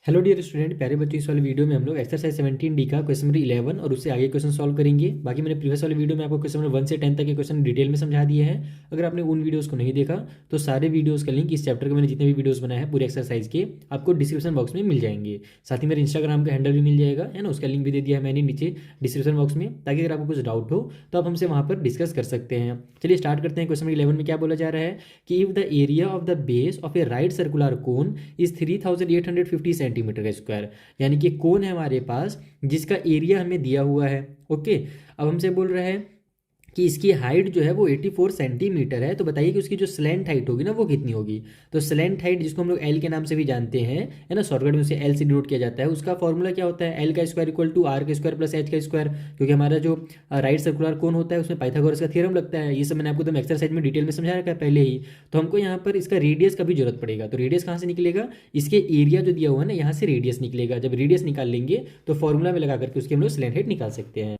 Hello dear student, प्यारे बच्चों, इस वाले वीडियो में हम लोग एक्सरसाइज 17D का क्वेश्चन नंबर 11 और उससे आगे क्वेश्चन सॉल्व करेंगे। बाकी मैंने प्रीवियस वाले वीडियो में आपको क्वेश्चन नंबर 1 से 10 तक के क्वेश्चन डिटेल में समझा दिए हैं। अगर आपने उन वीडियोस को नहीं देखा तो सारे वीडियोस का लिंक इस चैप्टर के मैंने जितने भी वीडियोस बनाए हैं पूरे एक्सरसाइज के आपको डिस्क्रिप्शन बॉक्स में मिल जाएंगे। साथ ही मेरे इंस्टाग्राम का हैंडल भी मिल जाएगा, है ना, उसका लिंक भी दे दिया है मैंने नीचे डिस्क्रिप्शन बॉक्स में, ताकि अगर आपको कुछ डाउट हो तो आप हमसे वहाँ पर डिस्कस कर सकते हैं। चलिए स्टार्ट करते हैं। क्वेश्चन नंबर 11 में क्या बोला जा रहा है कि if the area of the base of A right circular cone is 3850 centimetre का स्क्वायर, यानी कि कोन है हमारे पास जिसका एरिया हमें दिया हुआ है। ओके, अब हमसे बोल रहा है कि इसकी हाइट जो है वो 84 सेंटीमीटर है। तो बताइए कि उसकी जो स्लैंट हाइट होगी ना वो कितनी होगी। तो स्लैंट हाइट, जिसको हम लोग एल के नाम से भी जानते हैं, है ना, शॉर्टकट में उसे एल से डिनोट किया जाता है, उसका फॉर्मूला क्या होता है, एल का स्क्वायर इक्वल टू आर का स्क्वायर प्लस एच का स्क्वायर। क्योंकि हमारा जो राइट सर्कुलर कोन होता है उसमें पाइथागोरस का थ्योरम लगता है। ये सब मैंने आपको एकदम एक्सरसाइज में डिटेल में समझा रखा है पहले ही। तो हमको यहाँ पर इसका रेडियस का भी जरूरत पड़ेगा। तो रेडियस कहाँ से निकलेगा, इसके एरिया जो दिया हुआ है ना यहाँ से रेडियस निकलेगा। जब रेडियस निकाल लेंगे तो फॉर्मूला में लगा करके उसकी हम लोग स्लैंट हाइट निकाल सकते हैं।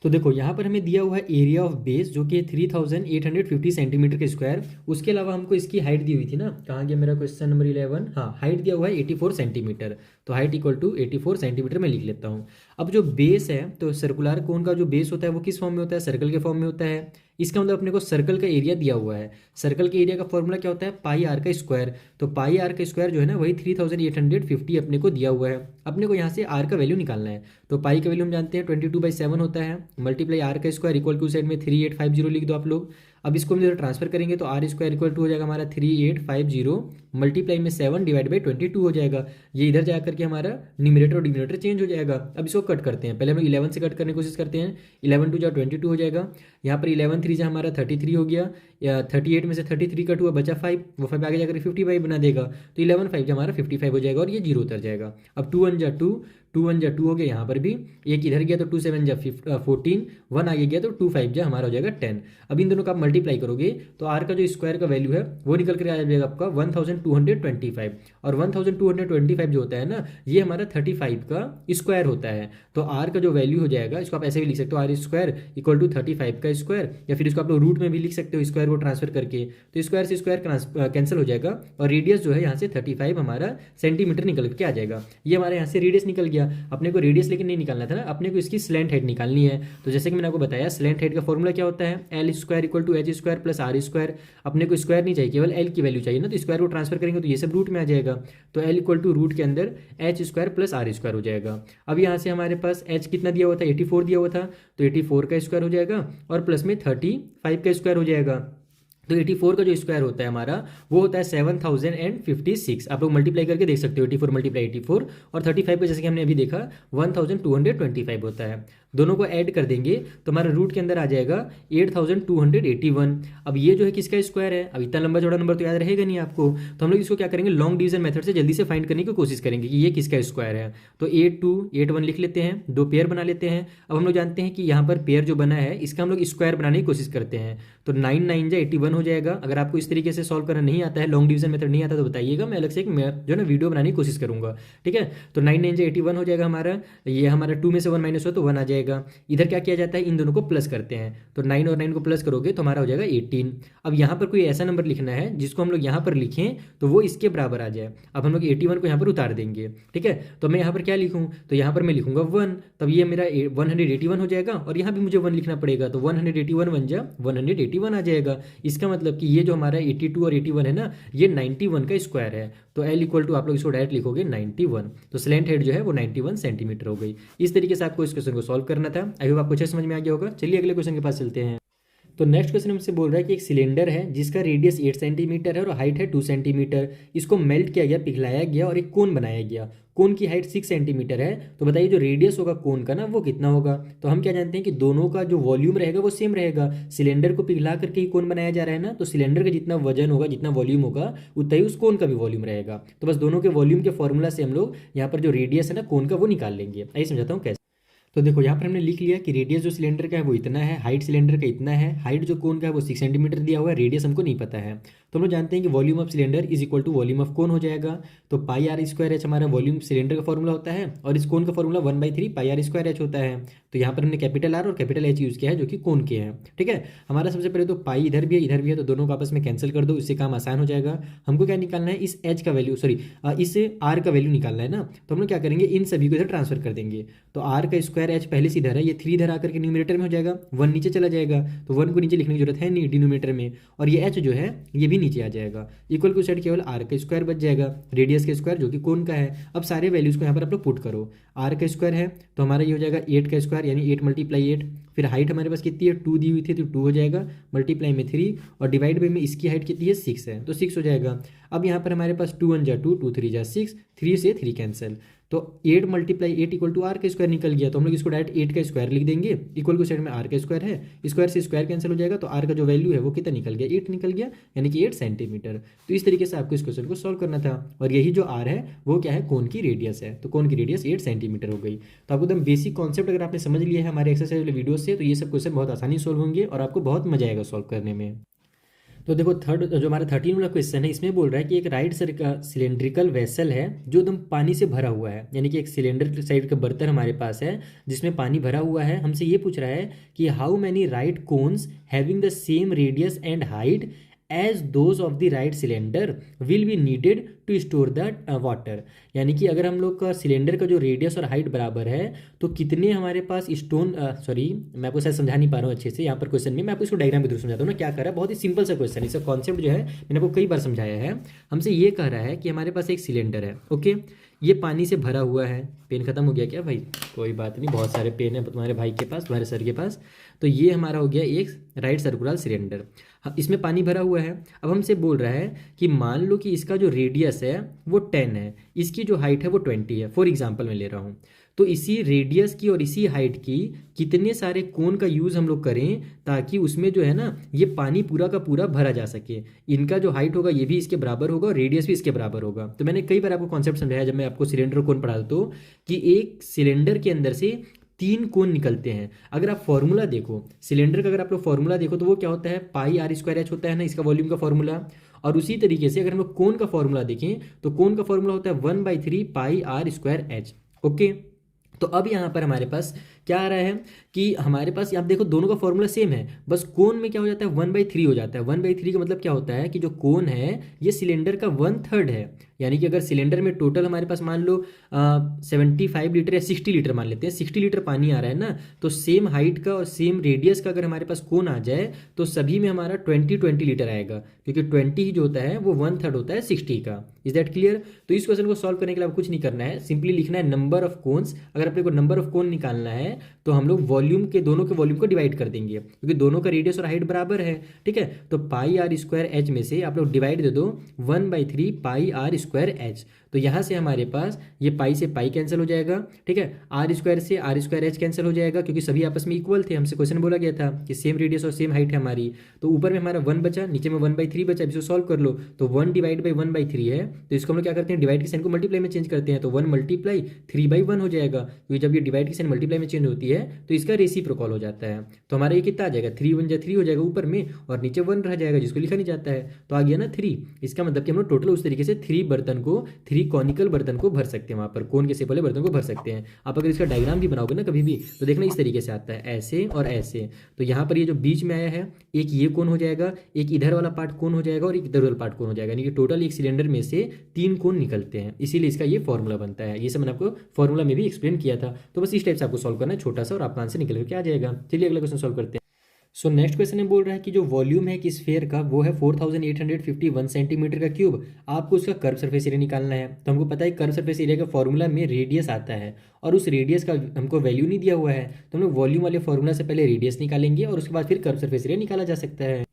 तो देखो यहाँ पर हमें दिया हुआ है एरिया ऑफ बेस जो कि 3850 सेंटीमीटर के स्क्वायर। उसके अलावा हमको इसकी हाइट दी हुई थी ना, कहाँ गया मेरा क्वेश्चन नंबर 11, हाँ, हाइट दिया हुआ है 84 सेंटीमीटर। तो हाइट इक्वल टू 84 सेंटीमीटर में लिख लेता हूँ। अब जो बेस है, तो सर्कुलर कोन का जो बेस होता है वो किस फॉर्म में होता है, सर्कल के फॉर्म में होता है। इसका मतलब अपने को सर्कल का एरिया दिया हुआ है। सर्कल के एरिया का फॉर्मूला क्या होता है, पाई आर का स्क्वायर। तो पाई आर का स्क्वायर जो है ना वही 3850 अपने को दिया हुआ है। अपने को यहाँ से आर का वैल्यू निकालना है। तो पाई का वैल्यू हम जानते हैं 22/7 होता है, मल्टीप्लाई आर का स्क्वायर इक्वल टू साइड में 3850 लिख दो आप लोग। अब इसको हम जब ट्रांसफर करेंगे तो आर स्क्वायर इक्वल टू हो जाएगा हमारा 3850 मल्टीप्लाई में 7 डिवाइड बाई 22 हो जाएगा। ये इधर जा करके हमारा न्यूमरेटर और डिनोमिनेटर चेंज हो जाएगा। अब इसको कट करते हैं। पहले हम 11 से कट करने की कोशिश करते हैं। 11 टू जा 22 हो जाएगा। यहाँ पर 11 3 जा हमारा 33 हो गया, या 38 में से 33 कट हुआ, बचा 5, वो 5 आगे जाकर 55 बना देगा। तो 11 5 जा हमारा 55 हो जाएगा और ये जीरो उतर जाएगा। अब 2 1 जा 2, 2 1 जा 2 हो गया, यहाँ पर भी एक इधर गया तो 2 7 जा 14, 1 आगे गया तो 2 5 जा हमारा हो जाएगा 10। अब इन दोनों का आप मल्टीप्लाई करोगे तो आर का जो स्क्वायर का वैल्यू है वो निकल कर आ जाएगा आपका 1225। और 1225 जो होता है ना, ये हमारा 35 का स्क्वायर होता है। तो आर का जो वैल्यू हो जाएगा, इसको आप ऐसे भी लिख सकते हो, आर स्क्वायर इक्वल टू 35 का स्क्वायर, या फिर इसको आप लोग रूट में भी लिख सकते हो स्क्वायर को ट्रांसफर करके। तो स्क्वायर से स्क्वायर कैंसिल हो जाएगा और रेडियस जो है यहाँ से 35 हमारा सेंटीमीटर निकल के आ जाएगा। ये हमारे यहाँ से रेडियस निकल गया। अपने को रेडियस लेकिन नहीं निकालना था ना, अपने को इसकी स्लैंट हाइट निकालनी है। तो जैसे कि मैंने आपको बताया, स्लैंट हाइट का फॉर्मूला क्या होता है, L square equal to H square plus R square. अपने को स्क्वायर नहीं चाहिए, केवल एल की वैल्यू चाहिए ना, तो स्क्वायर को ट्रांसफर करेंगे तो ये सब रूट में आ जाएगा। तो एल इक्वल टू रूट के अंदर H square plus R square हो जाएगा। अब यहाँ से हमारे पास एच कितना दिया हुआ था, 84 दिया हुआ था, तो 84 का स्क्वायर हो जाएगा और प्लस में 35 का स्क्वायर हो जाएगा। तो 84 का जो स्क्वायर होता है हमारा वो होता है 7056। आप लोग मल्टीप्लाई करके देख सकते हो, 84 मल्टीप्लाई 84 और 35 का जैसे कि हमने अभी देखा 1225 होता है। दोनों को ऐड कर देंगे तो हमारा रूट के अंदर आ जाएगा 8281। अब ये जो है किसका स्क्वायर है, अब इतना लंबा चौड़ा नंबर तो याद रहेगा नहीं आपको, तो हम लोग इसको क्या करेंगे, लॉन्ग डिवीजन मेथड से जल्दी से फाइंड करने की कोशिश करेंगे कि ये किसका स्क्वायर है। तो 8281 लिख लेते हैं, दो पेयर बना लेते हैं। अब हम लोग जानते हैं कि यहाँ पर पेयर जो बना है इसका हम लोग स्क्वायर बनाने की कोशिश करते हैं। तो 9 9 जा 81 हो जाएगा। अगर आपको इस तरीके से सॉल्व करना नहीं आता है, लॉन्ग डिवीजन मेथड नहीं आता तो बताइएगा, मैं अलग से एक जो है ना वीडियो बनाने की कोशिश करूंगा। ठीक है, तो 9 9 जा 81 हो जाएगा हमारा। ये हमारा 2 में से 1 माइनस हो तो 1 आ जाएगा। इधर क्या किया जाता है, इन दोनों को प्लस करते हैं। तो 9 और 9 को प्लस करोगे तो हमारा हो जाएगा 18। अब यहाँ पर कोई ऐसा नंबर लिखना है जिसको हम लोग यहाँ पर लिखें तो वो इसके बराबर आ जाए। अब हम लोग 81 को यहाँ पर उतार देंगे। ठीक है, तो मैं यहाँ पर क्या लिखूँ, तो यहाँ पर मैं लिखूंगा 1, तब ये मेरा 181 हो जाएगा और यहाँ भी मुझे 1 लिखना पड़ेगा। तो 181 बन जा 181 आ जाएगा। इसका मतलब कि ये जो हमारा 82 और 81 है ना, ये 91 का स्क्वायर है। तो एल इक्वल टू आप लोग इसको डायरेक्ट लिखोगे 91। तो स्लैंट हेड जो है वो 91 सेंटीमीटर हो गई। इस तरीके से आपको इस क्वेश्चन को सॉल्व करना था। आई होप आपको अच्छे समझ में आ गया होगा। चलिए अगले क्वेश्चन के पास चलते हैं। तो नेक्स्ट क्वेश्चन हमसे बोल रहा है कि एक सिलेंडर है जिसका रेडियस 8 सेंटीमीटर है और हाइट है 2 सेंटीमीटर। इसको मेल्ट किया गया, पिघलाया गया और एक कोन बनाया गया। कोन की हाइट 6 सेंटीमीटर है। तो बताइए जो रेडियस होगा कोन का ना वो कितना होगा। तो हम क्या जानते हैं कि दोनों का जो वॉल्यूम रहेगा वो सेम रहेगा। सिलेंडर को पिघला करके ही कोन बनाया जा रहा है ना, तो सिलेंडर का जितना वजन होगा, जितना वॉल्यूम होगा, उतना ही उस कोन का भी वॉल्यूम रहेगा। तो बस दोनों के वॉल्यूम के फॉर्मूला से हम लोग यहाँ पर जो रेडियस है ना कोन का वो निकाल लेंगे। आइए समझाता हूँ कैसे। तो देखो यहाँ पर हमने लिख लिया कि रेडियस जो सिलेंडर का है वो इतना है, हाइट सिलेंडर का इतना है, हाइट जो कोन का है वो 6 सेंटीमीटर दिया हुआ है, रेडियस हमको नहीं पता है। तो हम लोग जानते हैं कि volume of cylinder is equal to volume of cone हो जाएगा। तो पाई आर स्क्वायर एच हमारा वॉल्यूम सिलेंडर का फॉर्मूला होता है और इस कोन का formula 1/3 pi R square H होता है। तो यहाँ पर हमने कैपिटल आर और कैपिटल एच यूज़ किया है जो कि कोन के हैं। ठीक है, हमारा सबसे पहले तो पाई इधर भी है इधर भी है, तो दोनों को आपस में कैंसिल कर दो, इससे काम आसान हो जाएगा। हमको क्या निकालना है, इस एच का वैल्यू सॉरी इस आर का वैल्यू निकालना है ना। तो हम लोग क्या करेंगे, इन सभी को इधर ट्रांसफर कर देंगे। तो आर का स्क्वायर एच पहले से इधर है, ये 3 इधर आकर के न्यूमरेटर में हो जाएगा, 1 नीचे चला जाएगा, तो 1 को नीचे लिखने की जरूरत है नहीं डिनोमिनेटर में, और ये एच जो है ये भी नीचे आ जाएगा। इक्वल टू साइड केवल आर का स्क्वायर बच जाएगा, रेडियस का स्क्वायर जो कि कोन का है। अब सारे वैल्यूज को यहाँ पर आप लोग पुट करो। आर का स्क्वायर है तो हमारा ये हो जाएगा 8 का स्क्वायर यानी 8 × 8। फिर हाइट हमारे पास कितनी है, 2 दी हुई थी तो 2 हो जाएगा, मल्टीप्लाई में 3 और डिवाइड बाई में इसकी हाइट कितनी है 6 है तो 6 हो जाएगा। अब यहाँ पर हमारे पास 2 1 जा 2, 2 3 जा 6, 3 से 3 कैंसिल, तो 8 × 8 इक्वल टू आर का स्क्वायर निकल गया। तो हम लोग इसको डायरेक्ट 8 का स्क्वायर लिख देंगे, इक्वल टू साइड में आर का स्क्वायर है, स्क्वायर से स्क्वायर कैंसिल हो जाएगा, तो आर का जो वैल्यू है वो कितना निकल गया, 8 निकल गया, यानी कि 8 सेंटीमीटर। तो इस तरीके से आपको इस क्वेश्चन को सॉल्व करना था, और यही जो आर है वो क्या है, कोन की रेडियस है, तो कोन की रेडियस 8 सेंटीमीटर हो गई। तो आपको एकदम बेसिक कॉन्सेप्ट अगर आपने समझ लिया है हमारे एक्सरसाइज वाले वीडियो से, तो ये सब क्वेश्चन बहुत आसानी सॉल्व होंगे और आपको बहुत मजा आएगा सॉल्व करने में। तो देखो थर्ड जो हमारा 13 वाला क्वेश्चन है, इसमें बोल रहा है कि एक राइट साइड का सिलेंड्रिकल वेसल है जो एकदम पानी से भरा हुआ है, यानी कि एक सिलेंडर साइड का बर्तन हमारे पास है जिसमें पानी भरा हुआ है। हमसे ये पूछ रहा है कि how many right cones having the same radius and height as those of the right cylinder will be needed to store the water. यानी कि अगर हम लोग का सिलेंडर का जो रेडियस और हाइट बराबर है तो कितने हमारे पास स्टोन सॉरी मैं आपको शायद समझा नहीं पा रहा हूँ अच्छे से यहाँ पर क्वेश्चन में, मैं आपको इसको डायग्राम के थ्रू समझाता हूँ ना। क्या कर रहा है, बहुत ही सिंपल सा क्वेश्चन है, इसका कॉन्सेप्ट जो है मैंने आपको कई बार समझाया है। हमसे ये कह रहा है कि हमारे पास एक सिलेंडर है, ओके, ये पानी से भरा हुआ है। पेन खत्म हो गया क्या भाई, कोई बात नहीं, बहुत सारे पेन है तुम्हारे भाई के पास, तुम्हारे सर के पास। तो ये हमारा हो गया एक राइट सर्कुलर सिलेंडर, इसमें पानी भरा हुआ है। अब हमसे बोल रहा है कि मान लो कि इसका जो रेडियस है वो 10 है, इसकी जो हाइट है वो 20 है, फॉर एग्जांपल मैं ले रहा हूँ। तो इसी रेडियस की और इसी हाइट की कितने सारे कोन का यूज़ हम लोग करें ताकि उसमें जो है ना ये पानी पूरा का पूरा भरा जा सके। इनका जो हाइट होगा ये भी इसके बराबर होगा और रेडियस भी इसके बराबर होगा। तो मैंने कई बार आपको कॉन्सेप्ट समझाया जब मैं आपको सिलेंडर कोन पढ़ाता हूँ कि एक सिलेंडर के अंदर से 3 कोन निकलते हैं। अगर आप फॉर्मूला देखो सिलेंडर का, अगर आप लोग फॉर्मूला देखो तो वो क्या होता है, पाई आर स्क्वायर एच होता है ना, इसका वॉल्यूम का फॉर्मूला। और उसी तरीके से अगर हम लोग कोन का फॉर्मूला देखें तो कोन का फॉर्मूला होता है 1/3 pi R square H, okay. तो अब यहाँ पर हमारे पास क्या आ रहा है कि हमारे पास आप देखो दोनों का फॉर्मूला सेम है, बस कोन में क्या हो जाता है 1/3 हो जाता है। 1/3 का मतलब क्या होता है कि जो कोन है ये सिलेंडर का 1/3 है। यानी कि अगर सिलेंडर में टोटल हमारे पास मान लो 75 लीटर या 60 लीटर मान लेते हैं, 60 लीटर पानी आ रहा है ना, तो सेम हाइट का और सेम रेडियस का अगर हमारे पास कोन आ जाए तो सभी में हमारा 20 लीटर आएगा, क्योंकि 20 ही जो होता है वो 1/3 होता है 60 का। Is that clear. तो इस क्वेश्चन को सॉल्व करने के लिए आपको कुछ नहीं करना है, सिंपली लिखना है नंबर ऑफ कोन्स। अगर अपने को नंबर ऑफ कोन निकालना है तो हम लोग वॉल्यूम के दोनों के वॉल्यूम को डिवाइड कर देंगे, क्योंकि दोनों का रेडियस और हाइट बराबर है। ठीक है, तो पाई आर स्क्वायर एच में से आप लोग डिवाइड दे दो 1/3 पाई आर स्क्वायर एच। तो यहाँ से हमारे पास ये पाई से पाई कैंसिल हो जाएगा, ठीक है, आर स्क्वायर से आर स्क्वायर एच कैंसिल हो जाएगा, क्योंकि सभी आपस में इक्वल थे। हमसे क्वेश्चन बोला गया था कि सेम रेडियस और सेम हाइट है हमारी। तो ऊपर में हमारा 1 बचा, नीचे में 1/3 बचा। इसको सॉल्व कर लो तो 1 डिवाइड बाई 1/3 है, तो इसको हम लोग क्या करते हैं, डिवाइड की साइन को मल्टीप्लाई में चेंज करते हैं, तो 1 × 3/1 हो जाएगा, क्योंकि जब ये डिवाइड की साइन मल्टीप्लाई में चेंज होती है तो इसका रेसिप्रोकल हो जाता है। तो हमारा ये कितना आ जाएगा, 3 1 जा 3 हो जाएगा ऊपर में, और नीचे 1 रह जाएगा जिसको लिखा नहीं जाता है, तो आ गया ना 3। इसका मतलब कि हम लोग टोटल उस तरीके से 3 बर्तन को, 3 कॉनिकल बर्तन को भर सकते हैं, वहाँ पर कोन के शेप वाले बर्तन को भर सकते हैं। आप अगर इसका डायग्राम भी बनाओगे ना कभी भी तो देखना इस तरीके से आता है, ऐसे और ऐसे। तो यहाँ पर ये जो बीच में आया है एक ये कोन हो जाएगा, एक इधर वाला पार्ट कोन हो जाएगा और एक इधर वाला पार्ट कोन हो जाएगा, यानी कि टोटल एक सिलेंडर में से 3 कोन निकलते हैं, इसीलिए इसका ये फॉर्मूला बनता है। ये सब मैंने आपको फॉर्मूला में भी एक्सप्लेन किया था। तो बस इस टाइप से आपको सॉल्व करना है, छोटा सा, और आपका आंसर निकल के आ जाएगा। चलिए अगला क्वेश्चन सॉल्व करते हैं। सो नेक्स्ट क्वेश्चन में बोल रहा है कि जो वॉल्यूम है कि स्फेयर का वो है 4851 सेंटीमीटर का क्यूब। आपको उसका कर्व सरफेस एरिया निकालना है। तो हमको पता है कर्व सरफेस एरिया का फॉर्मूला में रेडियस आता है, और उस रेडियस का हमको वैल्यू नहीं दिया हुआ है, तो हम लोग वॉल्यूम वाले फॉर्मूला से पहले रेडियस निकालेंगे और उसके बाद फिर कर्व सरफेस एरिया निकाला जा सकता है।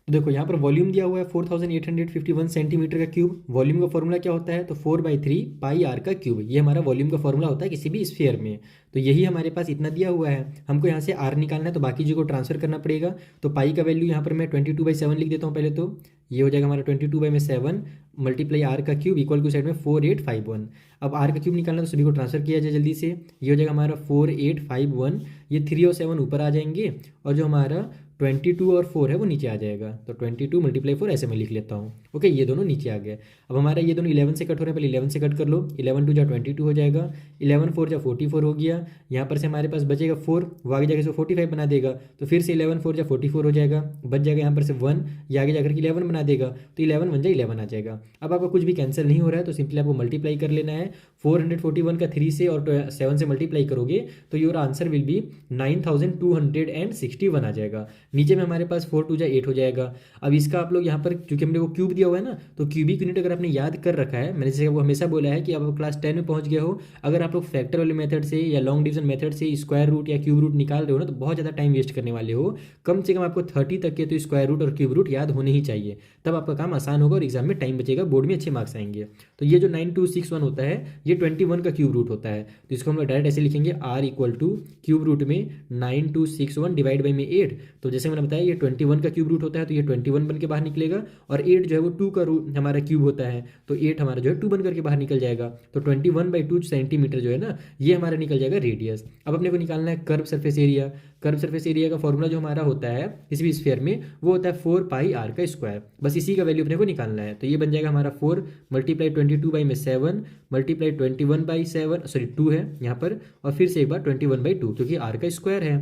तो देखो यहाँ पर वॉल्यूम दिया हुआ है 4851 सेंटीमीटर का क्यूब। वॉल्यूम का फॉर्मूला क्या होता है, तो 4/3 पाई आर का क्यूब, ये हमारा वॉल्यूम का फॉर्मूला होता है किसी भी स्फीयर में। तो यही हमारे पास इतना दिया हुआ है, हमको यहाँ से आर निकालना है, तो बाकी चीज़ को ट्रांसफर करना पड़ेगा। तो पाई का वैल्यू यहाँ पर मैं 22/7 लिख देता हूँ पहले, तो ये हो जाएगा हमारा 22/7 मल्टीप्लाई आर का क्यूब इक्वल टू साइड में 4851। अब आर का क्यूब निकालना तो सभी को ट्रांसफर किया जाए जल्दी से। ये हो जाएगा हमारा 4851, ये 3 और 7 ऊपर आ जाएंगे और जो हमारा 22 और 4 है वो नीचे आ जाएगा। तो 22 × 4 ऐसे मैं लिख लेता हूँ। ओके, ये दोनों नीचे आ गए। अब हमारा ये दोनों 11 से कट हो रहे हैं, पहले 11 से कट कर लो। 11 2 जा 22 हो जाएगा, 11 4 जा 44 हो गया। यहाँ पर से हमारे पास बचेगा 4, वो आगे जाकर 45 बना देगा, तो फिर से 11 4 जा 44 हो जाएगा। बच जाएगा यहाँ पर से 1, ये आगे जाकर 11 बना देगा, तो 11 1 जा 11 आ जाएगा। अब आपका कुछ भी कैंसिल नहीं हो रहा है, तो सिंपली आपको मल्टीप्लाई कर लेना है। 441 का 3 से और 7 से मल्टीप्लाई करोगे तो योर आंसर विल बी 9261 आ जाएगा। नीचे में हमारे पास 4 2 जा 8 हो जाएगा। अब इसका आप लोग यहाँ पर क्योंकि हमने वो क्यूब दिया हुआ है ना, तो क्यूबिक यूनिट अगर आपने याद कर रखा है, मैंने जैसे वो हमेशा बोला है कि आप क्लास 10 में पहुंच गए हो, अगर आप लोग फैक्टर वाले मेथड से या लॉन्ग डिवीजन मेथड से स्क्वायर रूट या क्यूब रूट निकाल रहे हो ना, तो बहुत ज़्यादा टाइम वेस्ट करने वाले हो। कम से कम आपको 30 तक के तो स्क्वायर रूट और क्यूब रूट याद होने ही चाहिए, तब आपका काम आसान होगा और एग्जाम में टाइम बचेगा, बोर्ड में अच्छे मार्क्स आएंगे। तो ये जो 9261 होता है ये 21 का क्यूब रूट होता है, तो इसको हम लोग डायरेक्ट ऐसे लिखेंगे r equal to cube root में 9261 डिवाइड बाई में 8। तो जैसे मैंने बताया ये 21 का क्यूब रूट होता है, तो ये 21 बन के बाहर निकलेगा, और 8 जो है वो 2 का रूट हमारा क्यूब होता है, तो 8 हमारा जो है 2 बन करके बाहर निकल जाएगा। तो 21/2 सेंटीमीटर जो है ना, ये हमारा निकल जाएगा रेडियस। अब अपने को निकालना है curve surface area. Curve surface area का फॉर्मूला जो हमारा होता है किसी भी स्फीयर में, वो होता है 4πr का स्क्वायर। बस इसी का वैल्यू अपने को निकालना है। तो ये बन जाएगा हमारा 4 मल्टीप्लाई 22/7 मल्टीप्लाई 21/7, सॉरी 2 है यहाँ पर, और फिर से एक बार 21/2 क्योंकि r का स्क्वायर है।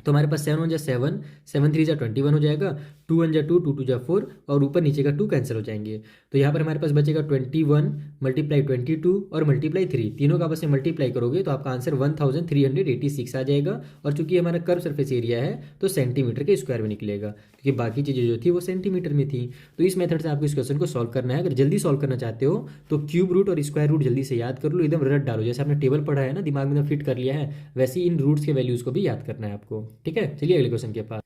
तो हमारे पास 7 1 जा 7, 7 3 जा 21 हो जाएगा, 2 1 जा 2, 2 2 जा 4, और ऊपर नीचे का 2 कैंसिल हो जाएंगे। तो यहाँ पर हमारे पास बचेगा 21 मल्टीप्लाई 22 और मल्टीप्लाई 3, तीनों का आपस में मल्टीप्लाई करोगे तो आपका आंसर 1386 आ जाएगा। और चूंकि हमारा कर्व सरफेस एरिया है तो सेंटीमीटर के स्क्वायर में निकलेगा, क्योंकि बाकी चीज़ें जो थी वो सेंटीमीटर में थी। तो इस मेथड से आपको इस क्वेश्चन को सॉल्व करना है। अगर जल्दी सॉल्व करना चाहते हो तो क्यूब रूट और स्क्वायर रूट जल्दी से याद कर लो, एकदम रट डालो, जैसे आपने टेबल पढ़ा है ना, दिमाग में फिट कर लिया है, वैसे ही इन रूट्स के वैल्यूज़ को भी याद करना है आपको। ठीक है, चलिए अगले क्वेश्चन के पास।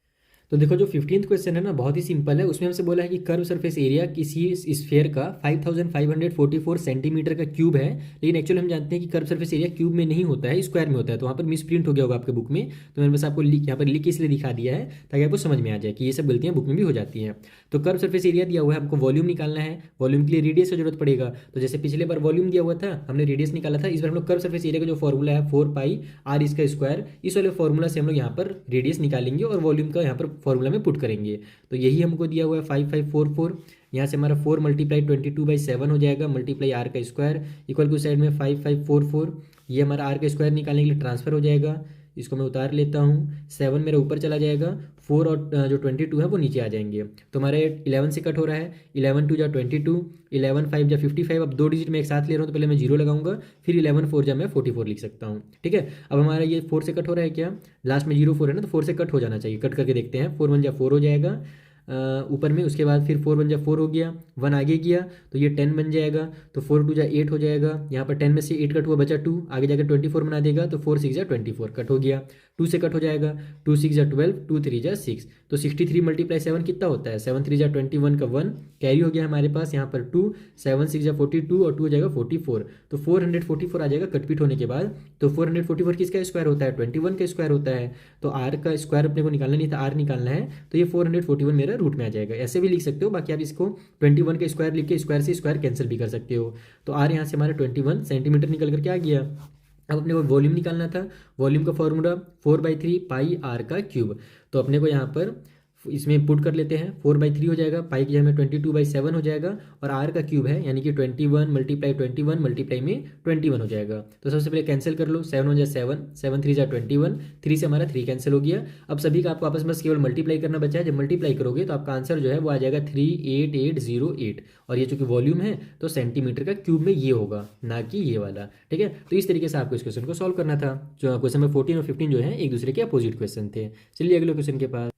तो देखो जो 15th क्वेश्चन है ना, बहुत ही सिंपल है। उसमें हमसे बोला है कि कर्व सरफेस एरिया किसी स्फीयर का 5544 सेंटीमीटर का क्यूब है, लेकिन एक्चुअली हम जानते हैं कि कर्व सरफेस एरिया क्यूब में नहीं होता है, स्क्वायर में होता है। तो वहाँ पर मिस प्रिंट हो गया होगा आपके बुक में, तो मैंने बस आपको यहाँ पर लिख के इसलिए दिखा दिया है ताकि आपको समझ में आ जाए कि ये सब गलतियाँ बुक में भी हो जाती हैं। तो कर्व सरफेस एरिया दिया हुआ है, हमको वॉल्यूम निकालना है। वॉल्यूम के लिए रेडियस की जरूरत पड़ेगा, तो जैसे पिछले बार वॉल्यूम दिया हुआ था हमने रेडियस निकाला था, इस बार हम लोग कर्व सरफेस एरिया का जो फॉर्मूला है 4πr इसका स्क्वायर, इस वाले फॉर्मूला से हम लोग यहाँ पर रेडियस निकालेंगे और वॉल्यूम का यहाँ पर फॉर्मूला में पुट करेंगे। तो यही हमको दिया हुआ है 5544। यहाँ से हमारा 4 मल्टीप्लाई 22/7 हो जाएगा मल्टीप्लाई r का स्क्वायर इक्वल टू साइड में 5544, ये हमारा r का स्क्वायर निकालने के लिए ट्रांसफर हो जाएगा। इसको मैं उतार लेता हूँ, 7 मेरा ऊपर चला जाएगा, 4 और जो 22 है वो नीचे आ जाएंगे। तो हमारे 11 से कट हो रहा है, 11 2 जा 22, 11 5 जा 55। अब 2 डिजिट में एक साथ ले रहा हूँ तो पहले मैं 0 लगाऊंगा, फिर 11 4 जा मैं 44 लिख सकता हूँ। ठीक है, अब हमारा ये 4 से कट हो रहा है, क्या लास्ट में 0 4 है ना, तो 4 से कट हो जाना चाहिए। कट करके देखते हैं, 4 1 जा 4 हो जाएगा ऊपर में, उसके बाद फिर 4 1 जा 4 हो गया, 1 आगे गया तो ये 10 बन जाएगा, तो 4 2 जा 8 हो जाएगा। यहाँ पर 10 में से 8 कट हुआ, बचा 2, आगे जाकर 24 बना देगा, तो 4 6 जा 24 कट हो गया। 2 से कट हो जाएगा, 2 6 जा 12, 2 3 जा 6, तो 63 मल्टीप्लाई 7 कितना होता है, 7 3 जा 21 का 1 कैरी हो गया हमारे पास यहाँ पर 2, 7 6 जा 42 और 2 हो जाएगा 44, तो 444 आ जाएगा कटपीट होने के बाद। तो 444 किसका स्क्वायर होता है, 21 का स्क्वायर होता है। तो आर का स्क्वायर अपने को निकालना नहीं था, आर निकालना है, तो ये 441 मेरा रूट में आ जाएगा। ऐसे भी लिख सकते हो, बाकी आप इसको 21 का स्क्वायर लिख के स्क्वायर से स्क्वायर कैंसिल भी कर सकते हो। तो आर यहाँ से हमारा 21 सेंटीमीटर निकल करके आ गया। अब अपने को वॉल्यूम निकालना था, वॉल्यूम का फॉर्मूला 4/3 पाई आर का क्यूब। तो अपने को यहाँ पर इसमें पुट कर लेते हैं, 4/3 हो जाएगा, पाई की जगह में 22/7 हो जाएगा, और आर का क्यूब है यानी कि 21 मल्टीप्लाई 21 मल्टीप्लाई में 21 हो जाएगा। तो सबसे पहले कैंसिल कर लो, 7 1 जा 7, 7 3 जा 21, 3 से हमारा 3 कैंसिल हो गया। अब सभी का आपको आपस में बस केवल मल्टीप्लाई करना बचा है। जब मल्टीप्लाई करोगे तो आपका आंसर जो है वो आ जाएगा 38808, और ये चूंकि वॉल्यूम है तो सेंटीमीटर का क्यूब में ये होगा, ना कि ये वाला। ठीक है, तो इस तरीके से आपको इस क्वेश्चन को सॉल्व करना था। जो क्वेश्चन में 14 और 15 जो है एक दूसरे के अपोजिट क्वेश्चन थे। चलिए अगले क्वेश्चन के पास।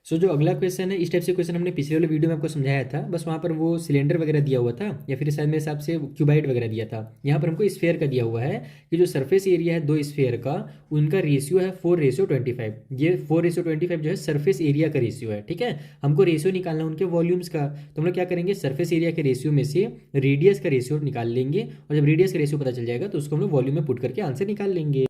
जो अगला क्वेश्चन है, इस टाइप से क्वेश्चन हमने पिछले वाले वीडियो में आपको समझाया था, बस वहाँ पर वो सिलेंडर वगैरह दिया हुआ था, या फिर शायद मेरे हिसाब से क्यूबाइड वगैरह दिया था। यहाँ पर हमको स्फीयर का दिया हुआ है कि जो सरफेस एरिया है 2 स्फीयर का, उनका रेशियो है 4:25। ये 4:25 जो है सरफेस एरिया का रेशियो है। ठीक है, हमको रेशियो निकालना है उनके वॉल्यूम्स का। तो हम लोग क्या करेंगे, सरफेस एरिया के रेशियो में से रेडियस का रेशियो निकाल लेंगे, और जब रेडियस का रेशियो पता चल जाएगा तो उसको हम लोग वॉल्यूम में पुट करके आंसर निकाल लेंगे।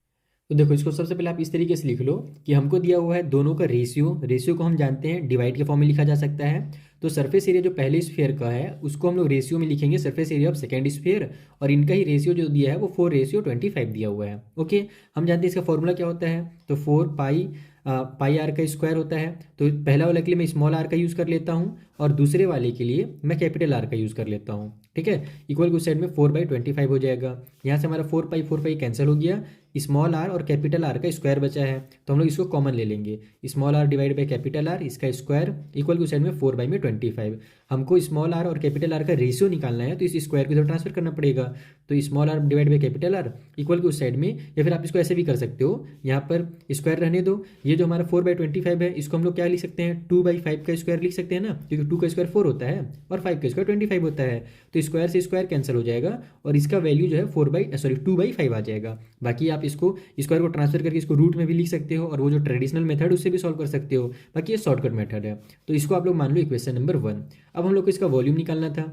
तो देखो इसको सबसे पहले आप इस तरीके से लिख लो कि हमको दिया हुआ है दोनों का रेशियो को हम जानते हैं डिवाइड के फॉर्म में लिखा जा सकता है। तो सरफेस एरिया जो पहले स्फीयर का है उसको हम लोग रेशियो में लिखेंगे surface area of second sphere, और इनका ही रेशियो जो दिया है वो 4:25 दिया हुआ है। ओके, हम जानते हैं इसका फॉर्मूला क्या होता है, तो 4 पाई आर का स्क्वायर होता है। तो पहला वाले के लिए मैं स्मॉल आर का यूज़ कर लेता हूँ और दूसरे वाले के लिए मैं कैपिटल आर का यूज़ कर लेता हूँ। ठीक है, इक्वल टू साइड में 4/25 हो जाएगा। यहाँ से हमारा 4 पाई कैंसिल हो गया, स्मॉल आर और कैपिटल आर का स्क्वायर बचा है, तो हम लोग इसको कॉमन ले लेंगे। Small R divide by capital R, इसका स्क्वायर इक्वल टू साइड में 4/25। हमको स्मॉल आर और कैपिटल आर का रेशियो निकालना है, तो इस स्क्वायर को इधर ट्रांसफर करना पड़ेगा। तो small R divide by capital R equal to उस साइड में, या फिर आप इसको ऐसे भी कर सकते हो, यहाँ पर स्क्वायर रहने दो। ये जो हमारा 4/25 है इसको हम लोग क्या लिख सकते हैं, 2/5 का स्क्वायर लिख सकते हैं ना, क्योंकि 2 का स्क्वायर 4 होता है और 5 का स्क्वायर 25 होता है। तो स्क्वायर से स्क्वायर कैंसिल हो जाएगा और इसका वैल्यू जो है 2/5 आ जाएगा। बाकी आप इसको स्क्वायर को ट्रांसफर करके इसको रूट में भी लिख सकते हो, और वो जो ट्रेडिशनल मेथड उससे भी सॉल्व कर सकते हो। बाकी ये शॉर्टकट मेथड है। तो इसको आप लोग मान लो इक्वेशन नंबर 1। अब हम लोग को इसका वॉल्यूम निकालना था,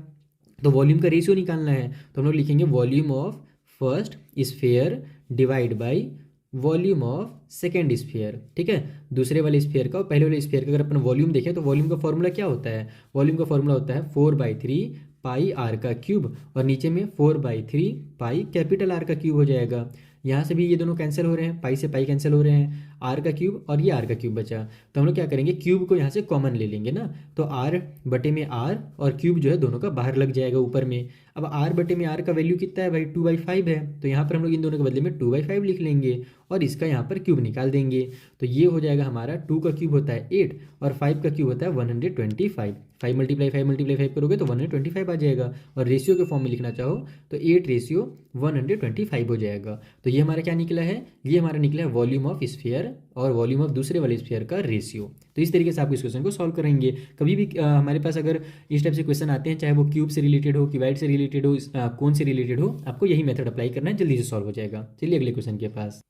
तो वॉल्यूम का रेशियो निकालना है, तो हम लोग लिखेंगे volume of first sphere divide by volume of second sphere. ठीक है, दूसरे वाले स्फीयर का और पहले वाले स्फीयर का अगर अपन वॉल्यूम देखें तो वॉल्यूम का फॉर्मूला क्या होता है, वॉल्यूम का फॉर्मूला होता है 4/3 पाई आर का क्यूब, और नीचे में 4/3 पाई कैपिटल आर का क्यूब हो जाएगा। यहाँ से भी ये दोनों कैंसिल हो रहे हैं, पाई से पाई कैंसिल हो रहे हैं, आर का क्यूब और ये आर का क्यूब बचा। तो हम लोग क्या करेंगे, क्यूब को यहाँ से कॉमन ले लेंगे ना, तो आर बटे में आर और क्यूब जो है दोनों का बाहर लग जाएगा ऊपर में। अब आर बटे में आर का वैल्यू कितना है भाई, 2/5 है, तो यहाँ पर हम लोग इन दोनों के बदले में 2/5 लिख लेंगे और इसका यहाँ पर क्यूब निकाल देंगे। तो ये हो जाएगा हमारा 2 का क्यूब होता है 8 और 5 का क्यूब होता है 125। 5 × 5 करोगे तो 125 आ जाएगा, और रेशियो के फॉर्म में लिखना चाहो तो 8:125 हो जाएगा। तो ये हमारा क्या निकला है, ये हमारा निकला है वॉल्यूम ऑफ स्फीयर और वॉल्यूम ऑफ दूसरे वाले स्फीयर का रेशियो। तो इस तरीके से आप इस क्वेश्चन को सॉल्व करेंगे। कभी भी हमारे पास अगर इस टाइप से क्वेश्चन आते हैं, चाहे वो क्यूब से रिलेटेड हो, क्यूबाइड से रिलेटेड हो, कोन से रिलेटेड हो, आपको यही मेथड अप्लाई करना है, जल्दी से सॉल्व हो जाएगा। चलिए अगले क्वेश्चन के पास।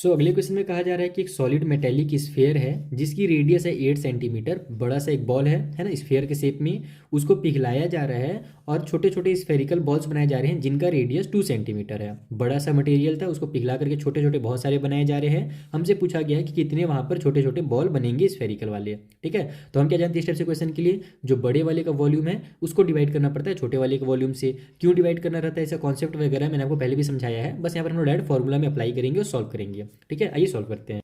अगले क्वेश्चन में कहा जा रहा है कि एक सॉलिड मेटेलिक स्फीयर है जिसकी रेडियस है 8 सेंटीमीटर, बड़ा सा एक बॉल है ना स्फीयर के शेप में, उसको पिघलाया जा रहा है और छोटे छोटे स्फेरिकल बॉल्स बनाए जा रहे हैं जिनका रेडियस 2 सेंटीमीटर है। बड़ा सा मटेरियल था, उसको पिघला करके छोटे छोटे बहुत सारे बनाए जा रहे हैं। हमसे पूछा गया है कि कितने वहाँ पर छोटे छोटे बॉल बनेंगे स्फेरिकल वाले। ठीक है, तो हम क्या जानते हैं इस टाइप से क्वेश्चन के लिए, जो बड़े वाले का वॉल्यूम है उसको डिवाइड करना पड़ता है छोटे वाले के वॉल्यूम से। क्यों डिवाइड करना रहता है, ऐसा कॉन्सेप्ट वगैरह मैंने आपको पहले भी समझाया है, बस यहाँ पर हम लोग डायरेक्ट फॉर्मूला में अप्लाई करेंगे और सॉल्व करेंगे। ठीक है, आइए सॉल्व करते हैं।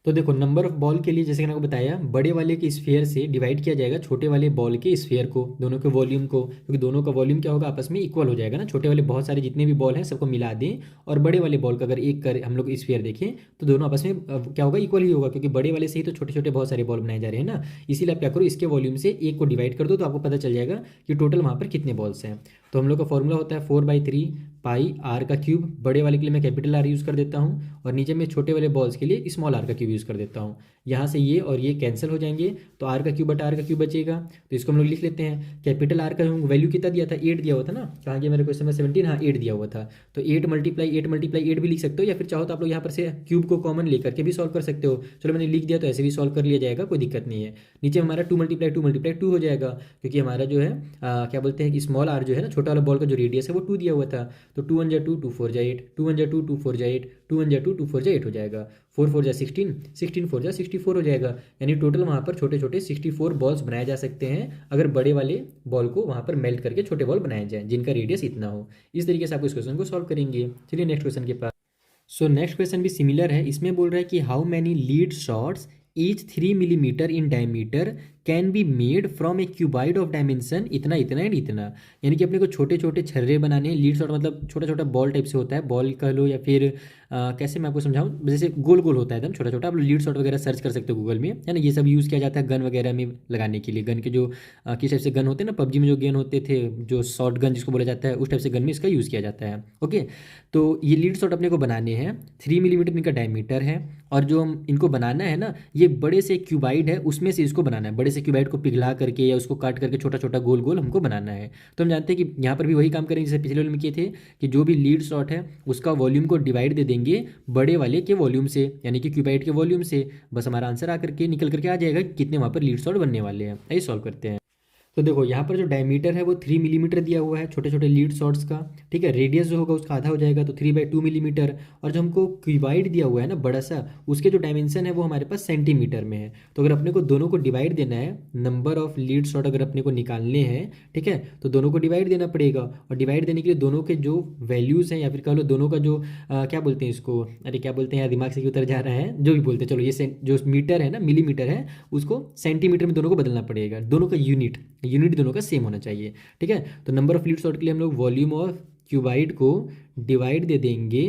तो देखो नंबर ऑफ बॉल के लिए जैसे मैंने आपको बताया, बड़े वाले के स्फीयर से डिवाइड किया जाएगा छोटे वाले बॉल के स्फीयर को, दोनों के वॉल्यूम को, क्योंकि दोनों का वॉल्यूम क्या होगा आपस में इक्वल हो जाएगा ना। छोटे वाले बहुत सारे जितने भी बॉल हैं सबको मिला दें और बड़े वाले बॉल का अगर एक कर हम लोग स्फीयर देखें तो दोनों आपस में क्या होगा, इक्वल ही होगा, क्योंकि बड़े वाले से ही तो छोटे छोटे बहुत सारे बॉल बनाए जा रहे हैं ना। इसीलिए आप क्या करो, इसके वॉल्यूम से एक को डिवाइड कर दो तो आपको पता चल जाएगा कि टोटल वहाँ पर कितने बॉल्स हैं। तो हम लोग का फॉर्मूला होता है 4/3 पाई आर का क्यूब, बड़े वाले के लिए मैं कैपिटल आर यूज़ कर देता हूँ और नीचे में छोटे वाले बॉल्स के लिए स्मॉल आर का क्यूब यूज़ कर देता हूँ। यहाँ से ये और ये कैंसिल हो जाएंगे तो आर का क्यूब बटा आर का क्यूब बचेगा, तो इसको हम लोग लिख लेते हैं। कैपिटल आर का वैल्यू कितना दिया था, 8 दिया हुआ था ना, कहाँ गया मेरे क्वेश्चन में 17, हाँ 8 दिया हुआ था। तो 8 × 8 भी लिख सकते हो, या फिर चाहो तो आप लोग यहाँ पर से क्यूब को कॉमन लेकर के भी सॉल्व कर सकते हो। चलो मैंने लिख दिया तो ऐसे भी सॉल्व कर लिया जाएगा, कोई दिक्कत नहीं है। नीचे हमारा 2 हो जाएगा, क्योंकि हमारा जो है क्या बोलते हैं कि स्मॉल आर जो है ना, छोटा वाला बॉल का जो रेडियस है वो 2 दिया हुआ था। तो 2 × 2 2 4 जा 8, 2 × 2 2 4 जा 8, 2 × 2 2 4 जा 8 हो जाएगा, 4 4 जा 16, 16 4 जा 64 हो जाएगा। यानी टोटल वहाँ पर छोटे छोटे 64 बॉल्स बनाए जा सकते हैं अगर बड़े वाले बॉल को वहाँ पर मेल्ट करके छोटे बॉल बनाए जाएं जिनका रेडियस इतना हो। इस तरीके से आप इस क्वेश्चन को सॉल्व करेंगे। चलिए नेक्स्ट क्वेश्चन के पास। नेक्स्ट क्वेश्चन भी सिमिलर है। इसमें बोल रहा है कि how many lead shots each 3 millimetre in diameter can be made from A cuboid of dimension इतना इतना एंड इतना। यानी कि अपने को छोटे छोटे छर्रे बनाने हैं। लीड शॉट मतलब छोटा छोटा बॉल टाइप से होता है, बॉल कह लो या फिर कैसे मैं आपको समझाऊं, जैसे गोल गोल होता है एकदम छोटा छोटा। आप लीड शॉट वगैरह सर्च कर सकते हो गूगल में, है ना। ये सब यूज़ किया जाता है गन वगैरह में लगाने के लिए। गन के जो किस टाइप से गन होते हैं ना, पबजी में जो गन होते थे, जो शॉर्ट गन जिसको बोला जाता है, उस टाइप से गन में इसका यूज़ किया जाता है। ओके, तो ये लीड शॉट अपने को बनाने हैं, 3 मिलीमीटर इनका डायमीटर है, और जो हम इनको बनाना है ना, ये बड़े से क्यूबाइड है उसमें से इसको बनाना है। बड़े से क्यूबाइड को पिघला करके या उसको काट करके छोटा छोटा गोल गोल हमको बनाना है। तो हम जानते हैं कि यहाँ पर भी वही काम करेंगे जैसे पिछले वाले में किए थे, कि जो भी लीड शॉट है उसका वॉल्यूम को डिवाइड दे देंगे बड़े वाले के वॉल्यूम से, यानी कि क्यूबाइड के वॉल्यूम से। बस हमारा आंसर आकर के निकल करके आ जाएगा कि कितने वहाँ पर लीड शॉट बनने वाले हैं। आइए सॉल्व करते हैं। तो देखो यहाँ पर जो डायमीटर है वो 3 मिलीमीटर दिया हुआ है छोटे छोटे लीड शॉर्ट्स का। ठीक है, रेडियस जो होगा उसका आधा हो जाएगा तो 3/2 मिलीमीटर। और जो हमको क्यूबाइड दिया हुआ है ना बड़ा सा, उसके जो डायमेंशन है वो हमारे पास सेंटीमीटर में है। तो अगर अपने को दोनों को डिवाइड देना है, नंबर ऑफ लीड शॉर्ट अगर अपने को निकालने हैं, ठीक है, तो दोनों को डिवाइड देना पड़ेगा। और डिवाइड देने के लिए दोनों के जो वैल्यूज़ हैं या फिर कह लो दोनों का जो क्या बोलते हैं इसको, अरे क्या बोलते हैं यार, दिमाग से क्यों उतर जा रहा है, जो भी बोलते हैं, चलो ये जो मीटर है ना, मिलीमीटर है, उसको सेंटीमीटर में दोनों को बदलना पड़ेगा। दोनों का यूनिट यूनिट दोनों का सेम होना चाहिए। ठीक है, तो नंबर ऑफ लीड शॉर्ट के लिए हम लोग वॉल्यूम ऑफ क्यूबाइड को डिवाइड दे देंगे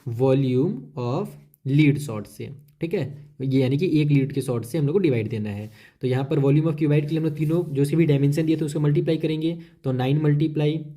वॉल्यूम ऑफ लीड शॉर्ट से। ठीक है, ये यानी कि एक लीड के शॉर्ट से हम लोग को डिवाइड देना है। तो यहाँ पर वॉल्यूम ऑफ क्यूबाइड के लिए हम लोग तीनों जो सी भी डायमेंशन दिए थे उसको मल्टीप्लाई करेंगे, तो 9 ×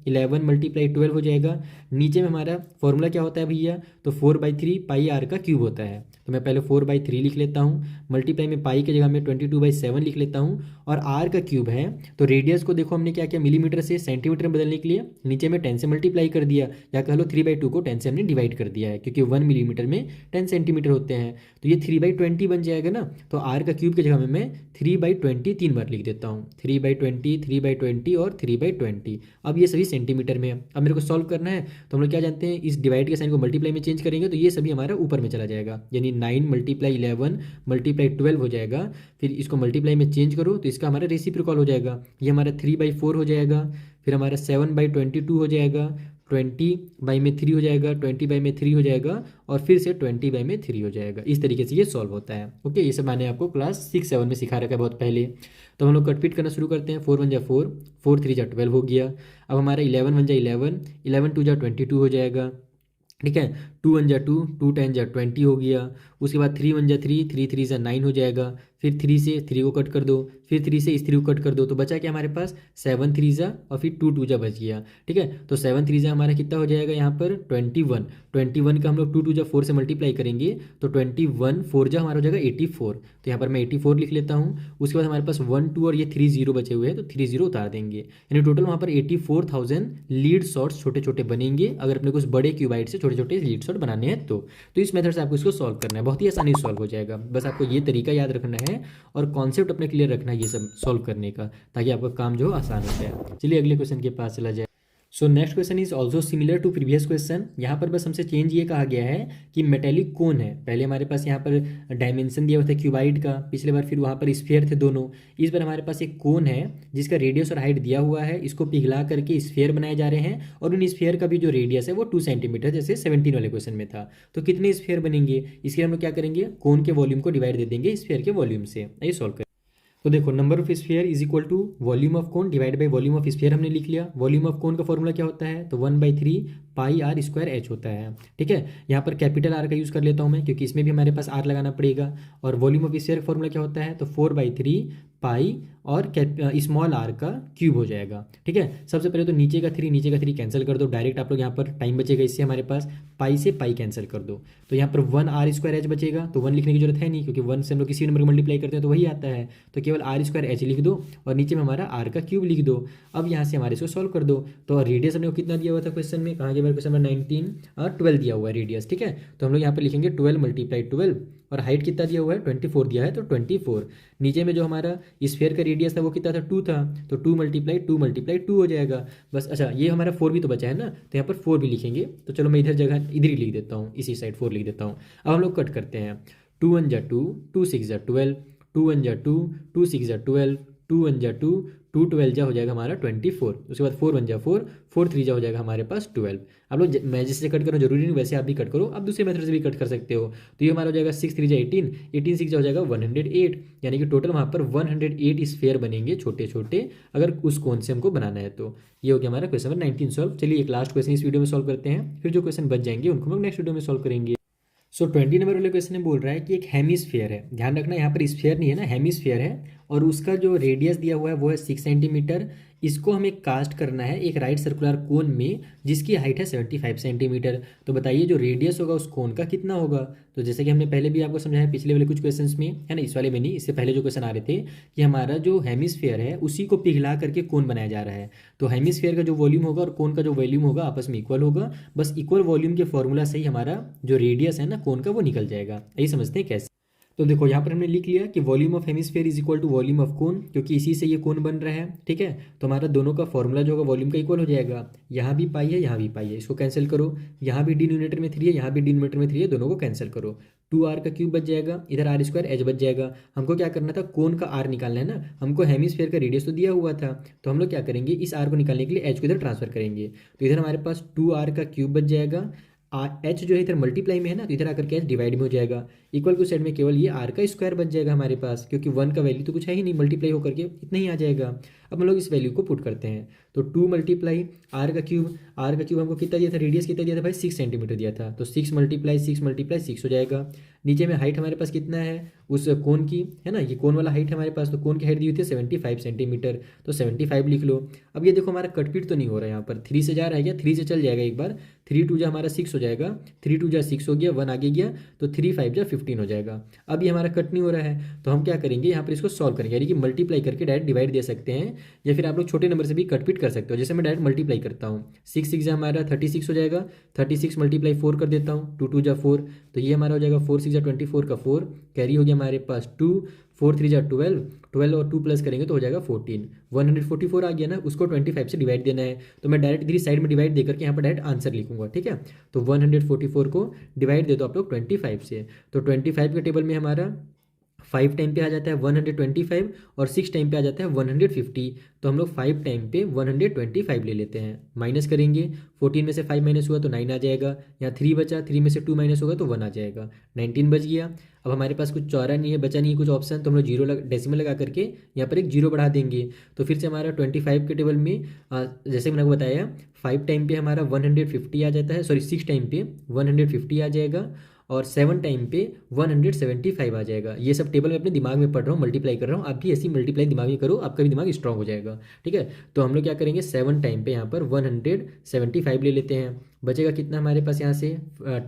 11 × 12 हो जाएगा। नीचे में हमारा फॉर्मूला क्या होता है भैया, तो 4/3 पाई आर का क्यूब होता है। तो मैं पहले 4/3 लिख लेता हूँ, मल्टीप्लाई में पाई की जगह में 22/7 लिख लेता हूँ। और आर का क्यूब है तो रेडियस को देखो हमने क्या किया, मिलीमीटर से सेंटीमीटर में बदलने के लिए नीचे में 10 से मल्टीप्लाई कर दिया, या कह लो 3/2 को 10 से हमने डिवाइड कर दिया है, क्योंकि 1 मिलीमीटर में 10 सेंटीमीटर होते हैं। तो ये 3/20 बन जाएगा ना। तो आर का क्यूब की जगह में मैं 3/20 3 बार लिख देता हूँ, 3/20 3/20 और 3/20। अब ये सभी सेंटीमीटर में है। अब मेरे को सॉल्व करना है, तो हम लोग क्या जानते हैं, इस डिवाइड के साइन को मल्टीप्लाई में चेंज करेंगे तो ये सभी हमारा ऊपर में चला जाएगा, यानी 9 × 11 × 12 हो जाएगा। फिर इसको मल्टीप्लाई में चेंज करो तो इसका हमारा रेसिप्रोकल हो जाएगा, ये हमारा 3/4 हो जाएगा। फिर हमारा 7/22 हो जाएगा, 20/3 हो जाएगा, 20/3 हो जाएगा, और फिर से 20/3 हो जाएगा। इस तरीके से ये सॉल्व होता है। ओके, ये सब मैंने आपको क्लास 6-7 में सिखा रखा है बहुत पहले। तो हम लोग कटपीट करना शुरू करते हैं। 4 × 1 = 4, 4 × 3 = 12 हो गया। अब हमारा 11 × 1 = 11, 11 × 2 = 22 हो जाएगा। ठीक है, 2 × 1 = 2, 2 × 10 = 20 हो गया। उसके बाद 3 × 1 = 3, 3 × 3 = 9 हो जाएगा। फिर 3 से 3 को कट कर दो, फिर 3 से इस 3 को कट कर दो, तो बचा क्या हमारे पास, 7 3 जा और फिर 2 2 जा बच गया। ठीक है, तो 7 3 जा हमारा कितना हो जाएगा यहाँ पर 21। 21 का हम लोग 2 2 जा 4 से मल्टीप्लाई करेंगे तो 21 4 जा हमारा हो जाएगा 84। तो यहाँ पर मैं 84 लिख लेता हूँ। उसके बाद हमारे पास 1 2 और ये 3 0 बचे हुए हैं, तो 3 0 उतार देंगे, यानी टोटल वहाँ पर 84,000 लीड शॉर्ट्स छोटे छोटे बनेंगे, अगर अपने को उस बड़े क्यूबाइड से छोटे छोटे लीड शॉर्ट बनाने हैं तो। इस मेथड से आपको इसको सॉल्व करना है, बहुत ही आसानी से सॉल्व हो जाएगा। बस आपको ये तरीका याद रखना है और कॉन्सेप्ट अपने क्लियर रखना है ये सब सॉल्व करने का, ताकि आपका काम जो आसान हो जाए। चलिए अगले क्वेश्चन के पास चला जाए। So next question is also similar to previous question. यहाँ पर बस हमसे चेंज ये कहा गया है कि मेटेलिक कौन है। पहले हमारे पास यहाँ पर डायमेंशन दिया हुआ था क्यूबाइड का, पिछले बार फिर वहाँ पर स्फीयर थे दोनों। इस बार हमारे पास एक कोन है जिसका रेडियस और हाइट दिया हुआ है, इसको पिघला करके स्फीयर बनाए जा रहे हैं, और उन स्फीयर का भी जो रेडियस है वो 2 सेंटीमीटर, जैसे 17 वाले क्वेश्चन में था। तो कितने स्फीयर बनेंगे, इसके लिए हम लोग क्या करेंगे, कोन के वॉल्यूम को डिवाइड दे देंगे स्फीयर के वॉल्यूम से। आइए सॉल्व करें। तो देखो, number of sphere is equal to volume of cone divide by volume of sphere हमने लिख लिया। वॉल्यूम ऑफ कोन का फॉर्मूला क्या होता है, तो 1/3 पाई आर स्क्वायर एच होता है। ठीक है, यहाँ पर कैपिटल आर का यूज़ कर लेता हूँ मैं, क्योंकि इसमें भी हमारे पास आर लगाना पड़ेगा। और वॉल्यूम ऑफ स्फीयर का फॉर्मूला क्या होता है, तो 4/3 पाई और स्मॉल आर का क्यूब हो जाएगा। ठीक है, सबसे पहले तो नीचे का 3 नीचे का 3 कैंसिल कर दो डायरेक्ट, आप लोग यहाँ पर टाइम बचेगा, इससे हमारे पास पाई से पाई कैंसिल कर दो, तो यहाँ पर 1r² बचेगा। तो 1 लिखने की जरूरत है नहीं, क्योंकि 1 से हम लोग किसी नंबर को मल्टीप्लाई करते हैं तो वही आता है, तो केवल r² लिख दो और नीचे में हमारा r का क्यूब लिख दो। अब यहाँ से हमारे इसको सॉल्व कर दो। तो रेडियस हमने को कितना दिया हुआ था क्वेश्चन में, कहाँ के क्वेश्चन नंबर 19 और 12 दिया हुआ है रेडियस। ठीक है, तो हम लोग यहाँ पर लिखेंगे 12 × 12, और हाइट कितना दिया हुआ है 24 दिया है, तो 24। नीचे में जो हमारा स्फीयर का रेडियस था वो कितना था, 2 था, तो 2 × 2 हो जाएगा बस। अच्छा, ये हमारा 4 भी तो बचा है ना, तो यहाँ पर 4 भी लिखेंगे। तो चलो मैं इधर जगह इधर ही लिख देता हूँ, इसी साइड 4 लिख देता हूँ। अब हम लोग कट करते हैं। 2 1 = 2, 2 6 = 12, 2 1 = 2, 2 6 = 12, 2 1 = 2, 2 12 जा हो जाएगा हमारा 24। उसके बाद 4 1 = 4, 4 3 जा हो जाएगा हमारे पास 12। आप लोग मैं जैसे कट करो जरूरी नहीं, वैसे आप भी कट करो, आप दूसरे मेथड से भी कट कर सकते हो। तो ये हमारा हो जाएगा 6 3 = 18, 18 6 जा हो जाएगा 108, यानी कि टोटल वहाँ पर 108 स्फीयर बनेंगे छोटे छोटे, अगर उस कोन से हमको बनाना है तो। ये हो गया हमारा क्वेश्चन नंबर 19 सॉल्व। चलिए एक लास्ट क्वेश्चन इस वीडियो में सॉल्व करते हैं, फिर जो क्वेश्चन बच जाएंगे उनको हम नेक्स्ट वीडियो में सॉल्व करेंगे। 20 नंबर वाले क्वेश्चन में बोल रहा है कि एक हेमिस्फीयर है, ध्यान रखना यहाँ पर स्फीयर नहीं है ना, हेमिस्फीयर है, और उसका जो रेडियस दिया हुआ है वो है 6 सेंटीमीटर। इसको हमें कास्ट करना है एक राइट सर्कुलर कोन में जिसकी हाइट है 75 सेंटीमीटर। तो बताइए जो रेडियस होगा उस कोन का कितना होगा। तो जैसे कि हमने पहले भी आपको समझाया पिछले वाले कुछ क्वेश्चंस में, है ना, इस वाले में नहीं, इससे पहले जो क्वेश्चन आ रहे थे कि हमारा जो हेमिस्फीयर है उसी को पिघला करके कोन बनाया जा रहा है। तो हेमिस्फीयर का जो वॉल्यूम होगा और कोन का जो वॉल्यूम होगा आपस में इक्वल होगा, बस इक्वल वॉल्यूम के फॉर्मूला से ही हमारा जो रेडियस है ना कोन का वो निकल जाएगा। यही समझते हैं कैसे। तो देखो यहाँ पर हमने लिख लिया कि volume of hemisphere is equal to volume of cone, क्योंकि इसी से ये कोन बन रहा है। ठीक है, तो हमारा दोनों का फॉर्मूला जो होगा वॉल्यूम का इक्वल हो जाएगा। यहाँ भी पाई है, यहाँ भी पाई है, इसको कैंसिल करो। यहाँ भी डिनोमिनेटर में 3 है, यहाँ भी डिनोमिनेटर में 3 है, दोनों को कैंसिल करो। 2r का क्यूब बच जाएगा, इधर r स्क्वायर h बच जाएगा। हमको क्या करना था, कोन का r निकालना है ना, हमको हेमिस्फेयर का रेडियस तो दिया हुआ था, तो हम लोग क्या करेंगे, इस r को निकालने के लिए h को इधर ट्रांसफर करेंगे। तो इधर हमारे पास 2r का क्यूब बच जाएगा, एच जो है इधर मल्टीप्लाई में है ना, तो इधर आकर के एच डिवाइड में हो जाएगा। इक्वल टू साइड में केवल ये आर का स्क्वायर बच जाएगा हमारे पास, क्योंकि 1 का वैल्यू तो कुछ है ही नहीं, मल्टीप्लाई होकर के इतना ही आ जाएगा। अब हम लोग इस वैल्यू को पुट करते हैं, तो 2 मल्टीप्लाई आर का क्यूब, आर का क्यूब हमको कितना दिया था, रेडियस कितना दिया था भाई, 6 सेंटीमीटर दिया था, तो 6 मल्टीप्लाई 6 हो जाएगा। नीचे में हाइट हमारे पास कितना है उस कोन की, है ना, ये कोन वाला हाइट हमारे पास, तो कोन की हाइट दी हुई थी 75 सेंटीमीटर, तो 75 लिख लो। अब ये देखो हमारा कटपीट तो नहीं हो रहा है, यहाँ पर 3 से जा रहा है क्या, 3 से चल जाएगा एक बार, 3 2 जा हमारा 6 हो जाएगा, 3 2 जा 6 हो गया, 1 आगे गया, तो 3 5 जा 15 हो जाएगा। अब ये हमारा कट नहीं हो रहा है, तो हम क्या करेंगे, यहाँ पर इसको सॉल्व करेंगे, यानी कि मल्टीप्लाई करके डायरेक्ट डिवाइड दे सकते हैं, या फिर आप लोग छोटे नंबर से भी कटपीट कर सकते हो। जैसे मैं डायरेक्ट मल्टीप्लाई करता हूँ, 6 6 जा हमारा 36 हो जाएगा, 36 मल्टीप्लाई 4 कर देता हूँ, 2 2 जा 4, तो ये हमारा हो जाएगा 4 6 जा 24 का 4, कैरी हो गया हमारे पास 2, 4 3 जा 12, 12 और 2 प्लस करेंगे तो हो जाएगा 14, 144 आ गया ना, उसको 25 से डिवाइड देना है, तो मैं डायरेक्ट इधर साइड में डिवाइड देकर के यहाँ पर डायरेक्ट आंसर लिखूंगा। ठीक है, तो 144 को डिवाइड दे दो आप लोग 25 से, तो 25 के टेबल में हमारा 5 टाइम पे आ जाता है 125 और 6 टाइम पे आ जाता है 150, तो हम लोग 5 टाइम पे 125 ले लेते हैं, माइनस करेंगे, 14 में से 5 माइनस हुआ तो 9 आ जाएगा, यहाँ 3 बचा, 3 में से 2 माइनस होगा तो 1 आ जाएगा, 19 बच गया। अब हमारे पास कुछ चौरा नहीं है, बचा नहीं है कुछ ऑप्शन, तो हम लोग जीरो डेसिमल लगा करके यहाँ पर एक जीरो बढ़ा देंगे, तो फिर से हमारा 25 के टेबल में जैसे मैंने आपको बताया 5 टाइम पे हमारा 150 आ जाता है, सॉरी 6 टाइम पे 150 आ जाएगा, और 7 टाइम पे 175 आ जाएगा। ये सब टेबल मैं अपने दिमाग में पढ़ रहा हूँ, मल्टीप्लाई कर रहा हूँ, आप भी ऐसी मल्टीप्लाई दिमाग में करो, आपका भी दिमाग स्ट्रांग हो जाएगा। ठीक है, तो हम लोग क्या करेंगे, 7 टाइम पे यहाँ पर 175 ले लेते हैं, बचेगा कितना हमारे पास, यहाँ से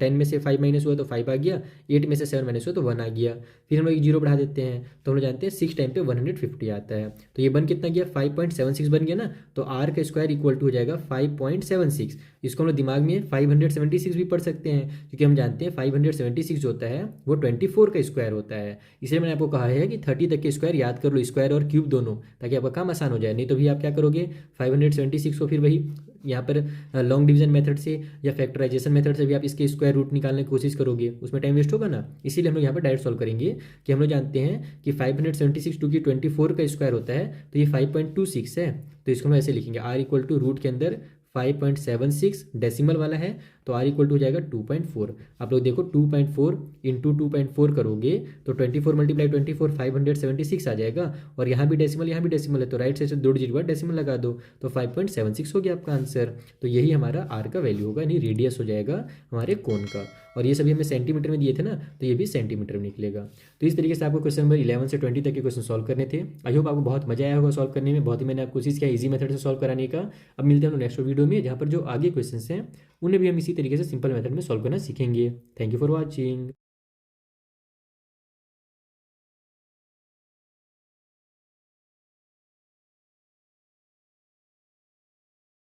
10 में से 5 माइनस हुआ तो 5 आ गया, 8 में से 7 माइनस हुआ तो 1 आ गया, फिर हम लोग एक जीरो बढ़ा देते हैं, तो हम लोग जानते हैं 6 टाइम पे 150 आता है, तो ये बन कितना गया, 5.76 बन गया ना, तो आर का स्क्वायर इक्वल टू हो जाएगा 5.76। इसको हम लोग दिमाग में 576 भी पढ़ सकते हैं, क्योंकि हम जानते हैं 576 जो होता है वो 24 का स्क्वायर होता है। इसलिए मैंने आपको कहा है कि 30 तक के स्क्वायर याद कर लो, स्क्वायर और क्यूब दोनों, ताकि आपका काम आसान हो जाए। नहीं तो भी आप क्या करोगे, 576 को फिर वही यहाँ पर लॉन्ग डिवीजन मेथड से या फैक्टराइजेशन मेथड से भी आप इसके स्क्वायर रूट निकालने की कोशिश करोगे, उसमें टाइम वेस्ट होगा ना। इसीलिए हम लोग यहाँ पर डायरेक्ट सॉल्व करेंगे कि हम लोग जानते हैं कि 576 टू की 24 का स्क्वायर होता है, तो ये 5.26 है, तो इसको हम ऐसे लिखेंगे, आर इक्वल टू रूट के अंदर 5.76 डेसिमल वाला है, तो आर इक्वल टू हो जाएगा 2.4। आप लोग देखो 2.4 इंटू 2.4 करोगे तो 24 मल्टीप्लाई 24 576 आ जाएगा, और यहाँ भी डेसिमल है, तो राइट साइड से 2 डिजिट बाद डेसिमल लगा दो, तो 5.76 हो गया आपका आंसर। तो यही हमारा आर का वैल्यू होगा, यानी रेडियस हो जाएगा हमारे कोन का। और ये सभी हमें सेंटीमीटर में दिए थे ना, तो ये भी सेंटीमीटर में निकलेगा। तो इस तरीके से आपको क्वेश्चन नंबर 11 से 20 तक के क्वेश्चन सॉल्व करने थे। आई होप आपको बहुत मजा आया होगा सॉल्व करने में, बहुत ही मैंने कोशिश किया इजी मेथड से सॉल्व कराने का। अब मिलते हैं हम नेक्स्ट वीडियो में, जहाँ पर जो आगे क्वेश्चन हैं उन्हें भी हम इसी तरीके से सिंपल मेथड में सॉल्व करना सीखेंगे। Thank you for watching.